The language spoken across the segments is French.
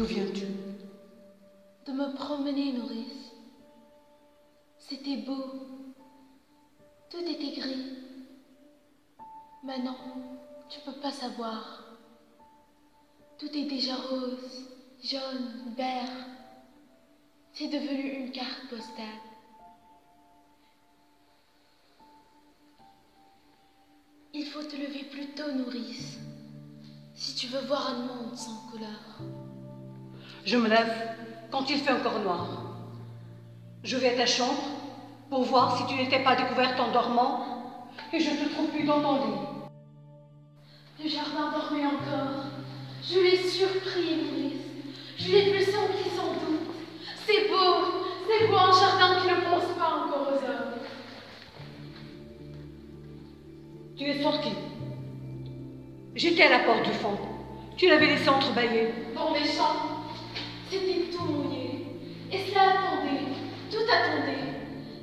D'où viens-tu? De me promener, nourrice. C'était beau. Tout était gris. Maintenant, tu peux pas savoir. Tout est déjà rose, jaune, vert. C'est devenu une carte postale. Il faut te lever plus tôt, nourrice, si tu veux voir un monde sans couleur. Je me lève quand il fait encore noir. Je vais à ta chambre pour voir si tu n'étais pas découverte en dormant et je te trouve plus dans ton lit. Le jardin dormait encore. Je l'ai surpris, nourrice. Je l'ai plus senti sans doute. C'est beau un jardin qui ne pense pas encore aux hommes. Tu es sortie. J'étais à la porte du fond. Tu l'avais laissé entrebâillée. Dans mes champs, c'était tout mouillé. Et cela attendait, tout attendait.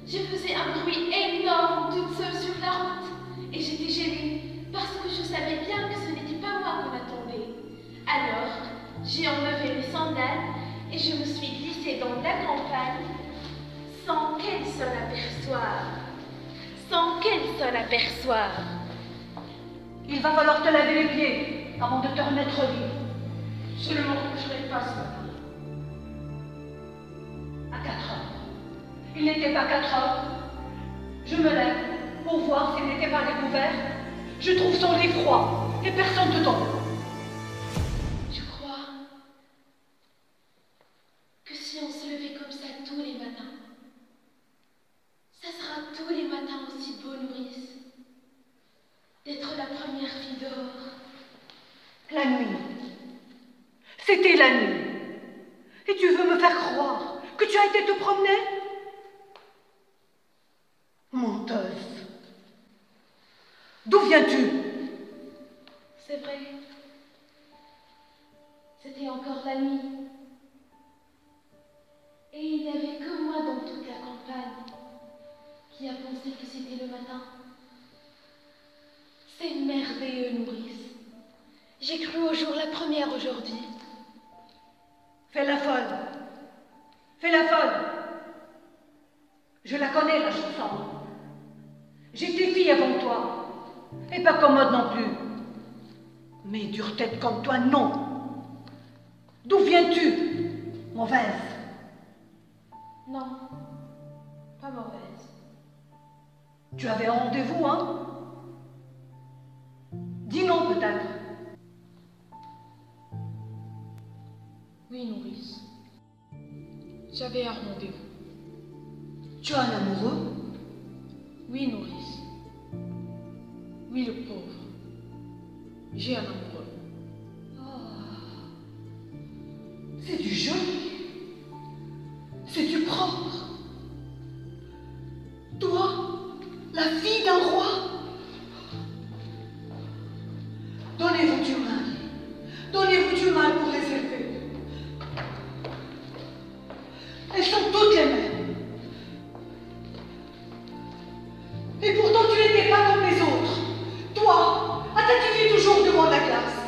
Je faisais un bruit énorme toute seule sur la route. Et j'étais gênée parce que je savais bien que ce n'était pas moi qu'on attendait. Alors, j'ai enlevé mes sandales et je me suis glissée dans la campagne sans qu'elle s'en aperçoive. Sans qu'elle s'en aperçoive. Il va falloir te laver les pieds avant de te remettre au lit. Je ne m'en coucherai pas ce matin. À 4 heures. Il n'était pas 4 heures. Je me lève pour voir s'il n'était pas découvert. Je trouve son lit froid et personne dedans. Je crois que si on se levait comme ça tous les matins, ça sera tous les matins aussi beau, nourrice, d'être la première fille dehors. La nuit. C'était la nuit. Et tu veux me faire croire que tu as été te promener? Menteuse. D'où viens-tu? C'est vrai. C'était encore la nuit. Et il n'y avait que moi dans toute la campagne qui a pensé que c'était le matin. C'est merveilleux, nourrice. J'ai cru au jour la première aujourd'hui. Fais la folle. Fais la folle. Je la connais, la chanson. J'étais fille avant toi. Et pas commode non plus. Mais dure tête comme toi, non. D'où viens-tu, mauvaise? Non, pas mauvaise. Tu avais un rendez-vous, hein? Dis non, peut-être. Oui, nourrice. J'avais un rendez-vous. Tu as un amoureux? Oui, nourrice. Oui, le pauvre. J'ai un amoureux. Oh. C'est du joli. C'est du propre. Toi, la fille d'un roi. Donnez-vous du mal. Donnez-vous du mal pour les élever. Elles sont toutes les mêmes. Et pourtant, tu n'étais pas comme les autres. Toi, à t'attirer toujours devant la glace,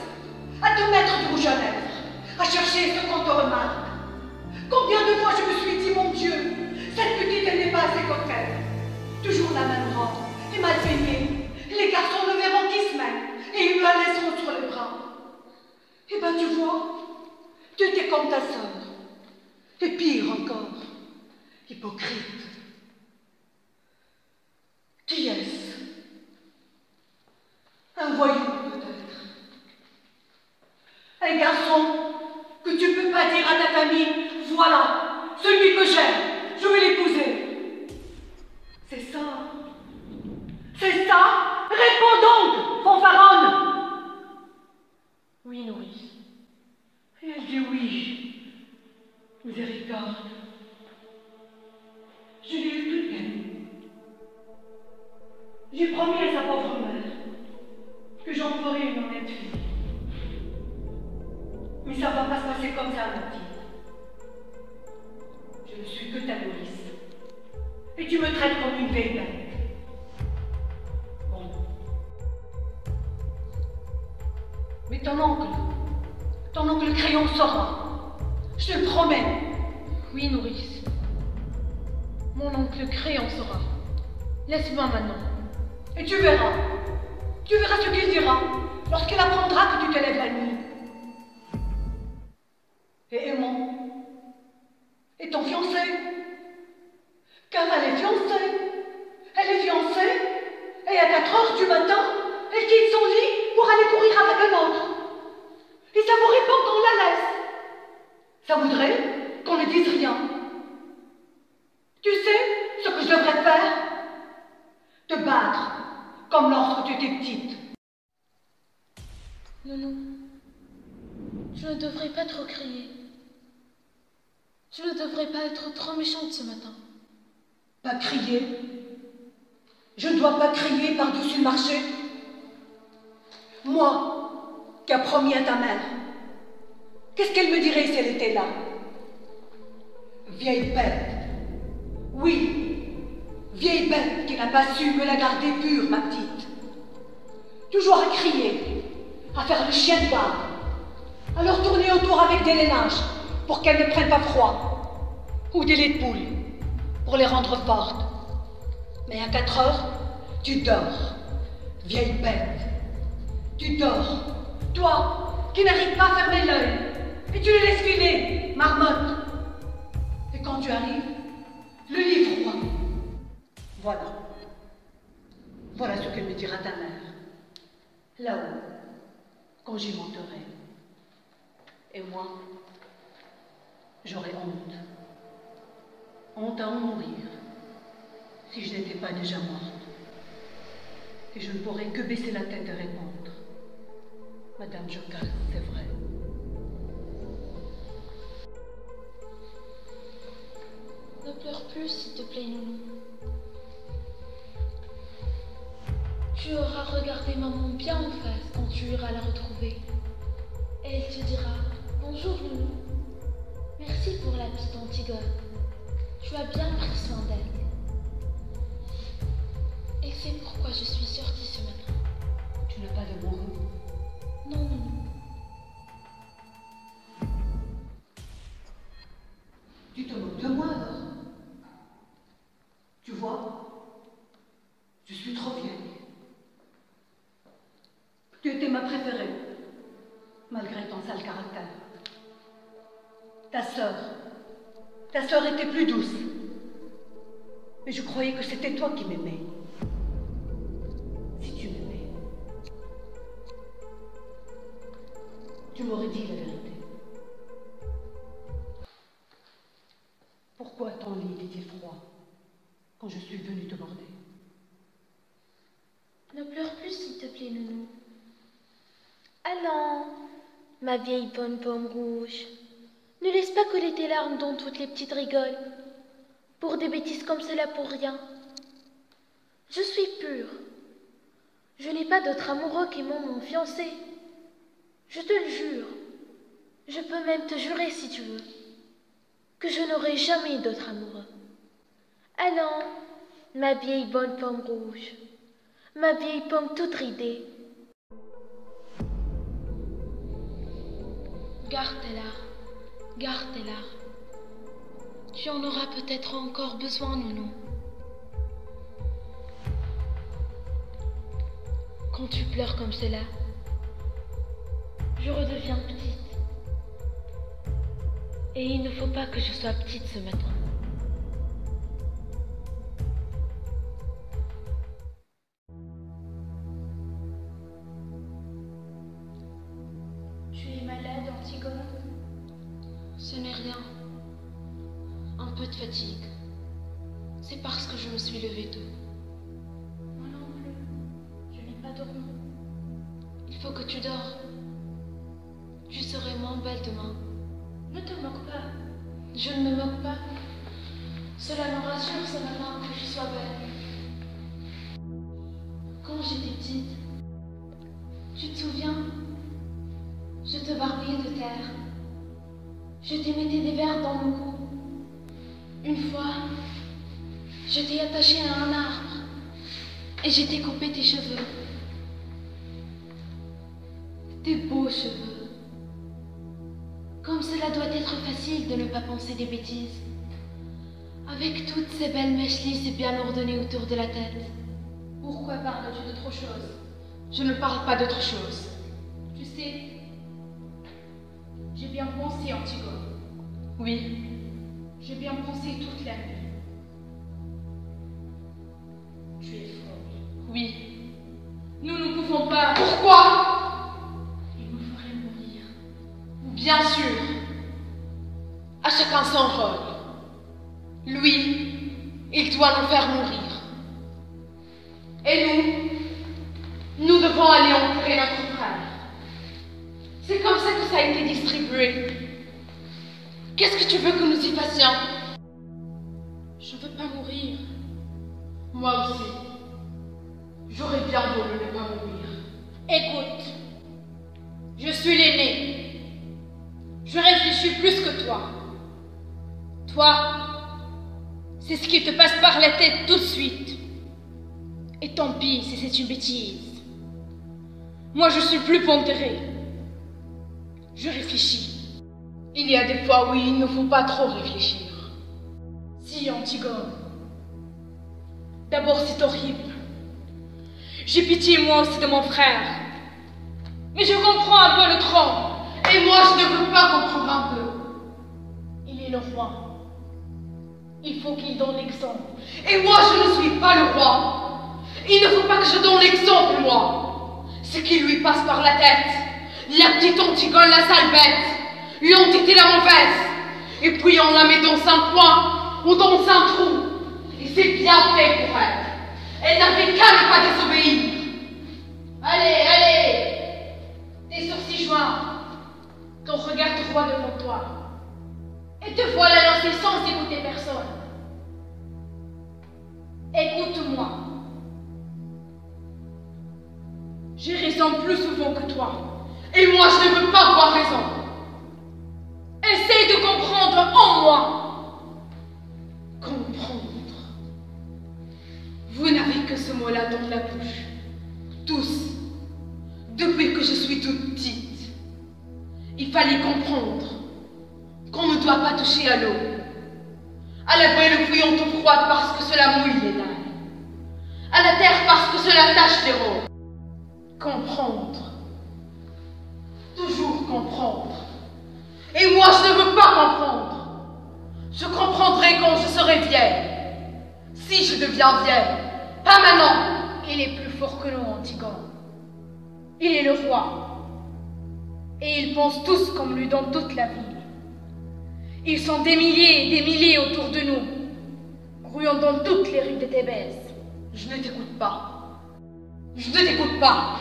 à te mettre du rouge à lèvres, à chercher ce qu'on te remarque. Combien de fois je me suis dit, mon Dieu, cette petite, elle n'est pas assez coquette. Toujours la même robe, et mal peignée. Les garçons le verront qui se mettent, et ils me la laisseront sur les bras. Eh ben, tu vois, tu étais comme ta sœur. Et pire encore, hypocrite. Qui est-ce? Un voyou, peut-être. Un garçon que tu ne peux pas dire à ta famille, voilà, celui que j'aime, je vais l'épouser. C'est ça. C'est ça. Réponds donc, fanfaronne. Oui, nourrice. Et elle dit oui. Miséricorde. Je l'ai eu toute gagnée. J'ai promis à sa pauvre mère que j'en ferai une honnête fille. Mais ça ne va pas se passer comme ça, ma petite. Je ne suis que ta nourrice. Et tu me traites comme une vieille bête. Bon. Mais ton oncle Crayon saura. Je te le promets. Oui, nourrice. Mon oncle Cré en saura. Laisse-moi maintenant. Et tu verras. Tu verras ce qu'il dira lorsqu'il apprendra que tu te lèves la nuit. Et Aimant? Et ton fiancé? Car elle est fiancée. Elle est fiancée. Et à 4 heures du matin, elle quitte son lit pour aller courir avec un autre. Et ça vous répond qu'on la laisse. Ça voudrait qu'on ne dise rien. Tu sais ce que je devrais faire? Te battre, comme lorsque tu étais petite. Nounou, je ne devrais pas trop crier. Je ne devrais pas être trop méchante ce matin. Pas crier? Je ne dois pas crier par-dessus le marché? Moi, qui a promis à ta mère, qu'est-ce qu'elle me dirait si elle était là? Vieille bête. Oui, vieille bête qui n'a pas su me la garder pure, ma petite. Toujours à crier, à faire le chien de garde, à leur tourner autour avec des lainages pour qu'elles ne prennent pas froid, ou des laits de poule pour les rendre fortes. Mais à 4 heures, tu dors, vieille bête. Tu dors, toi qui n'arrives pas à fermer l'œil, et tu les laisses filer, marmotte. Et quand tu arrives, le lit froid. Voilà. Voilà ce que me dira ta mère. Là-haut, quand j'y monterai. Et moi, j'aurai honte. Honte à en mourir, si je n'étais pas déjà morte. Et je ne pourrais que baisser la tête et répondre. Madame Jocaste, c'est vrai. Ne pleure plus, s'il te plaît, Nounou. Tu auras regardé maman bien en face quand tu iras la retrouver. Et elle te dira « Bonjour, Nounou. Merci pour la petite Antigone. Tu as bien pris soin d'elle. » Et c'est pourquoi je suis sortie ce matin. Tu n'as pas d'amoureux? Non, Nounou. Tu te moques de moi alors? Tu vois, je suis trop vieille. Tu étais ma préférée, malgré ton sale caractère. Ta sœur était plus douce. Mais je croyais que c'était toi qui m'aimais. Si tu m'aimais, tu m'aurais dit la vérité. Pourquoi ton lit était froid quand je suis venue te border? Ne pleure plus, s'il te plaît, Nounou. Ah non, ma vieille bonne pomme rouge. Ne laisse pas coller tes larmes dont toutes les petites rigolent. Pour des bêtises comme cela pour rien. Je suis pure. Je n'ai pas d'autre amoureux qu'aimant mon fiancé. Je te le jure. Je peux même te jurer, si tu veux, que je n'aurai jamais d'autre amoureux. Ah non, ma vieille bonne pomme rouge. Ma vieille pomme toute ridée. Garde tes larmes, garde tes larmes. Tu en auras peut-être encore besoin, Nounou. Quand tu pleures comme cela, je redeviens petite. Et il ne faut pas que je sois petite ce matin. Tu es malade, Antigone? Ce n'est rien. Un peu de fatigue. C'est parce que je me suis levée tôt. Moi non plus. Je n'ai pas dormi. Il faut que tu dors. Tu serai moins belle demain. Ne te moque pas. Je ne me moque pas. Cela me rassure ce matin que je sois belle. Quand j'étais petite, tu te souviens? Je te barbillais de terre. Je t'ai mettais des verres dans le cou. Une fois, je t'ai attachée à un arbre et j'ai t'ai coupé tes cheveux. Tes beaux cheveux. Comme cela doit être facile de ne pas penser des bêtises. Avec toutes ces belles mèches lisses et bien ordonnées autour de la tête. Pourquoi parles-tu d'autre chose? Je ne parle pas d'autre chose. Tu sais, j'ai bien pensé, Antigone. Oui. J'ai bien pensé toute la nuit. Tu es folle. Oui. Nous ne pouvons pas. Pourquoi? Il me ferait mourir. Bien sûr. À chacun son rôle. Lui, il doit nous faire mourir. Et nous devons aller enterrer notre frère. C'est comme ça que ça a été distribué. Qu'est-ce que tu veux que nous y fassions? Je veux pas mourir. Moi aussi. J'aurais bien voulu ne pas mourir. Écoute, je suis l'aîné. Je réfléchis plus que toi. Toi, c'est ce qui te passe par la tête tout de suite. Et tant pis si c'est une bêtise. Moi, je suis plus pondéré. Je réfléchis. Il y a des fois où il ne faut pas trop réfléchir. Si, Antigone. D'abord, c'est horrible. J'ai pitié moi aussi de mon frère. Mais je comprends un peu le tronc. Et moi, je ne veux pas comprendre un peu. Il est le roi. Il faut qu'il donne l'exemple. Et moi, je ne suis pas le roi. Il ne faut pas que je donne l'exemple, moi. Ce qui lui passe par la tête. La petite Antigone, la sale bête. L'entité la mauvaise. Et puis on la met dans un coin ou dans un trou. Et c'est bien fait pour elle. Elle n'avait qu'à ne pas désobéir. Allez, allez. Tes sourcils joints. Ton regard droit devant toi. Et te voilà lancé sans écouter personne. Écoute-moi. J'ai raison plus souvent que toi. Et moi, je ne veux pas avoir raison. Essaye de comprendre en moi. Comprendre. Vous n'avez que ce mot-là dans la bouche. Tous. Depuis que je suis toute petite. Il fallait comprendre qu'on ne doit pas toucher à l'eau. À la belle bouillante froide parce que cela mouille les dalles. À la terre parce que cela tache les robes. Comprendre. Toujours comprendre. Et moi, je ne veux pas comprendre. Je comprendrai quand je serai vieille. Si je deviens vieille. Pas maintenant. Il est plus fort que nous, Antigone. Il est le roi. Et ils pensent tous comme lui dans toute la ville. Ils sont des milliers et des milliers autour de nous, grouillant dans toutes les rues de Thébès. Je ne t'écoute pas. Je ne t'écoute pas.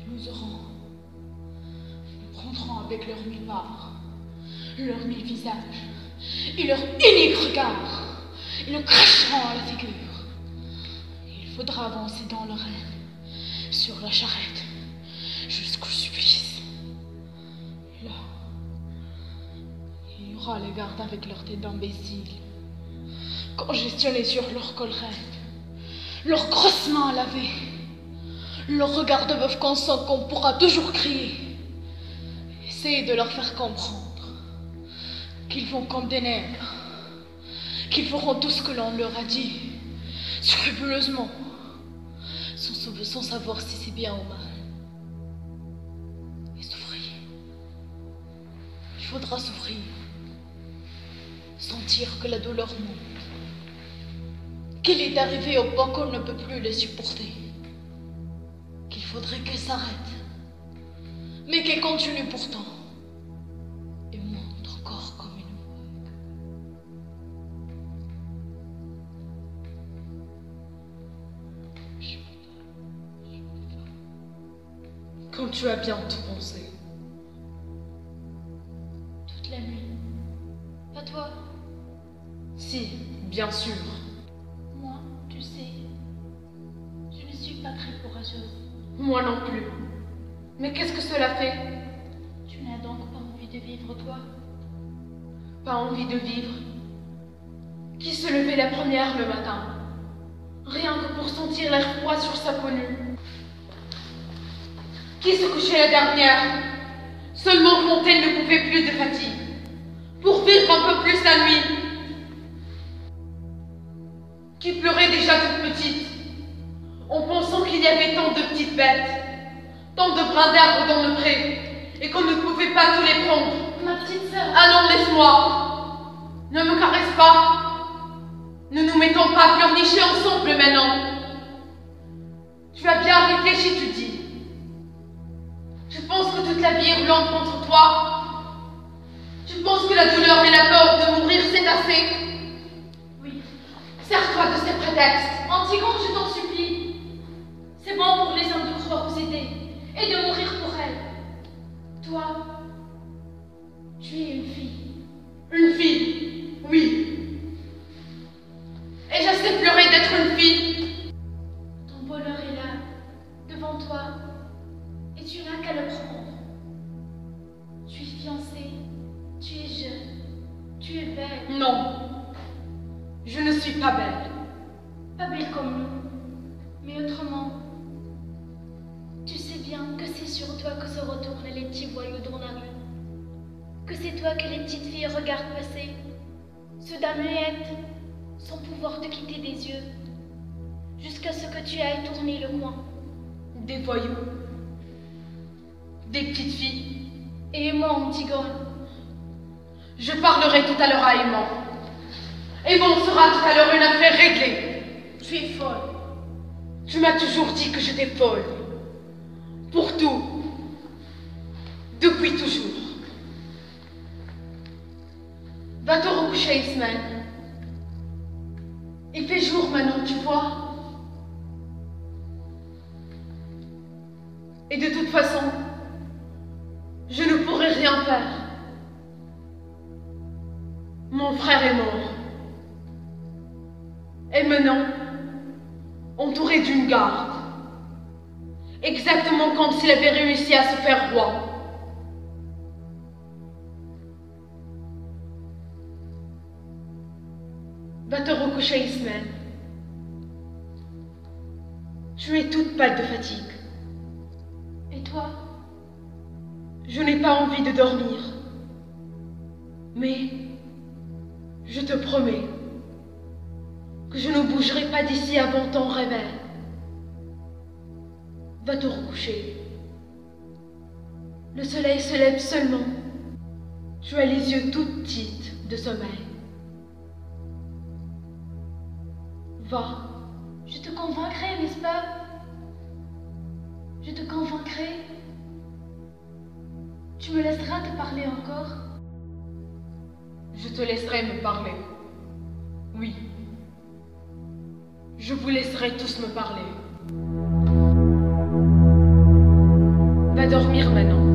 Nous prendrons avec leurs 1000 barres, leurs 1000 visages et leur unique regard. Ils nous cracheront à la figure. Il faudra avancer dans le rêve, sur la charrette, jusqu'au supplice. Et là, il y aura les gardes avec leur tête d'imbéciles, congestionnés sur leur collerette, leurs grosses mains à laver, leur regard de bœuf consent qu'on pourra toujours crier. Essayez de leur faire comprendre qu'ils vont comme des nègres, qu'ils feront tout ce que l'on leur a dit, scrupuleusement, sans savoir si c'est bien ou mal. Et souffrir. Il faudra souffrir. Sentir que la douleur monte. Qu'il est arrivé au point qu'on ne peut plus les supporter. Qu'il faudrait qu'elle s'arrête. Mais qu'elle continue pourtant. Et monte encore comme une vague. Quand tu as bien tout pensé. Toute la nuit. Pas toi. Si, bien sûr. Moi, tu sais, je ne suis pas très courageuse. Moi non plus. Mais qu'est-ce que cela fait? Tu n'as donc pas envie de vivre, toi? Pas envie de vivre? Qui se levait la première le matin? Rien que pour sentir l'air froid sur sa peau nue. qui se couchait la dernière, seulement quand elle ne pouvait plus de fatigue, pour vivre un peu plus la nuit, qui pleurait déjà toute petite, en pensant qu'il y avait tant de petites bêtes, tant de brins d'arbres dans le pré, et qu'on ne pouvait pas tous les prendre. Ma petite sœur. Ah non, laisse-moi. Ne me caresse pas. Ne nous mettons pas à pleurnicher ensemble maintenant. Tu as bien réfléchi, tu dis. Tu penses que toute la vie est blanche contre toi? Tu penses que la douleur et la peur de mourir, c'est assez? Oui. Sers-toi de ces prétextes. Antigone, je t'en supplie. C'est bon pour les hommes de croire vous aider et de mourir pour elles. Toi, tu es une fille. Une fille, oui. Et j'essaie pleurer d'être une fille. Ton bonheur est là, devant toi, et tu n'as qu'à le prendre. Tu es fiancée, tu es jeune, tu es belle. Non, je ne suis pas belle. Pas belle comme nous, mais autrement. Tu sais bien que c'est sur toi que se retournent les petits voyous dans la rue. Que c'est toi que les petites filles regardent passer, soudain muettes, sans pouvoir te quitter des yeux, jusqu'à ce que tu ailles tourner le coin. Des voyous. Des petites filles. Et moi, Antigone. Je parlerai tout à l'heure à Aimant. Aimant sera tout à l'heure une affaire réglée. Tu es folle. Tu m'as toujours dit que j'étais folle. Pour tout. Depuis toujours. Va te recoucher, Ismaël. Il fait jour maintenant, tu vois. Et de toute façon, je ne pourrai rien faire. Mon frère est mort. Et maintenant, entouré d'une garde. Exactement comme s'il avait réussi à se faire roi. Va te recoucher, Ismaël. Tu es toute pâle de fatigue. Et toi? Je n'ai pas envie de dormir. Mais je te promets que je ne bougerai pas d'ici avant ton réveil. Va te recoucher. Le soleil se lève seulement. Tu as les yeux tout petits de sommeil. Va. Je te convaincrai, n'est-ce pas? Je te convaincrai. Tu me laisseras te parler encore? Je te laisserai me parler. Oui. Je vous laisserai tous me parler. Va dormir maintenant.